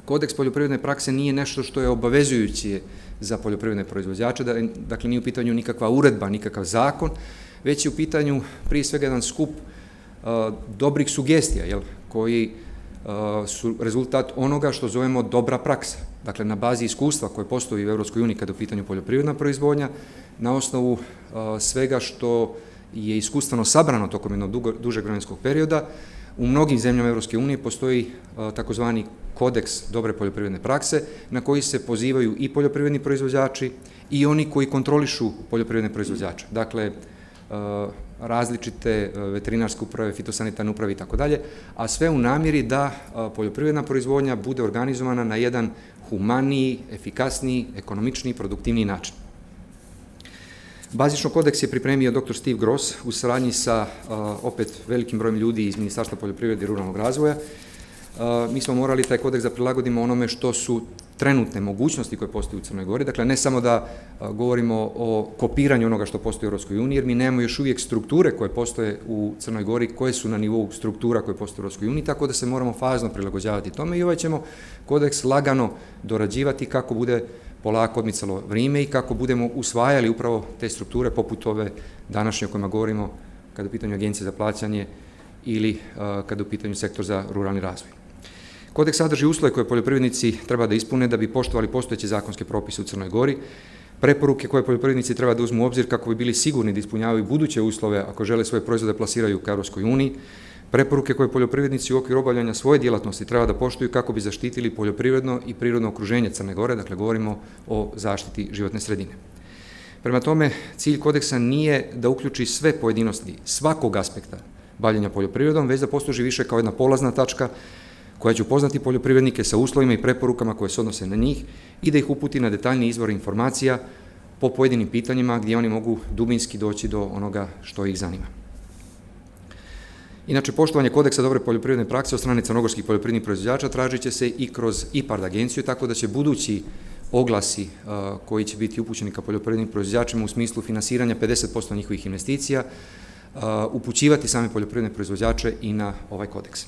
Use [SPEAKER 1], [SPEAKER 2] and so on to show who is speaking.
[SPEAKER 1] Kodeks poljoprivredne prakse nije nešto što je obavezujuće za poljoprivredne proizvođače, dakle nije u pitanju nikakva uredba, nikakav zakon, već je u pitanju prije svega jedan skup dobrih sugestija, koji su rezultat onoga što zovemo dobra praksa. Dakle, na bazi iskustva koje postoji u EU kada je u pitanju poljoprivredna proizvodnja, na osnovu svega što je iskustveno sabrano tokom jednog dužeg vremenskog perioda, u mnogim zemljama EU postoji takozvani kodeks dobre poljoprivredne prakse na koji se pozivaju i poljoprivredni proizvođači i oni koji kontrolišu poljoprivredne proizvođače. Dakle, različite veterinarske uprave, fitosanitarne uprave i tako dalje, a sve u namjeri da poljoprivredna proizvodnja bude organizovana na jedan humaniji, efikasniji, ekonomičniji, produktivniji način. Bazično kodeks je pripremio dr. Steve Gross u saradnji sa opet velikim brojem ljudi iz Ministarstva poljoprivrede i ruralnog razvoja. Mi smo morali taj kodeks da prilagodimo onome što su trenutne mogućnosti koje postoje u Crnoj Gori, dakle ne samo da govorimo o kopiranju onoga što postoji u EU, jer mi nemamo još uvijek strukture koje postoje u Crnoj Gori, koje su na nivou struktura koje postoje u EU, tako da se moramo fazno prilagođavati tome i ovaj ćemo kodeks lagano dorađivati kako bude polako odmicalo vrijeme i kako budemo usvajali upravo te strukture poput ove današnje o kojima govorimo kada je u pitanju Agencije za plaćanje ili kada je u pitanju sektor za ruralni razvoj. Kodeks sadrži uslove koje poljoprivrednici treba da ispune da bi poštovali postojeće zakonske propise u Crnoj Gori, preporuke koje poljoprivrednici treba da uzmu u obzir kako bi bili sigurni da ispunjavaju buduće uslove ako žele svoje proizvode plasiraju ka Europskoj uniji, preporuke koje poljoprivrednici u okviru obavljanja svoje djelatnosti treba da poštuju kako bi zaštitili poljoprivredno i prirodno okruženje Crne Gore, dakle govorimo o zaštiti životne sredine. Prema tome, cilj kodeksa nije da uključi sve pojedinosti svakog aspekta bavljenja poljoprivredom, već da posluži više kao jedna polazna tačka koja će upoznati poljoprivrednike sa uslovima i preporukama koje se odnose na njih i da ih uputi na detaljni izvor informacija po pojedinim pitanjima gdje oni mogu dubinski doći do onoga što ih zanima. Inače, poštovanje kodeksa dobre poljoprivredne prakse od strane crnogorskih poljoprivrednih proizvođača tražit će se i kroz IPARD agenciju, tako da će budući oglasi koji će biti upućeni ka poljoprivrednim proizvođačima u smislu finansiranja 50% njihovih investicija upućivati same poljoprivredne proizvođače i na ovaj kodeks.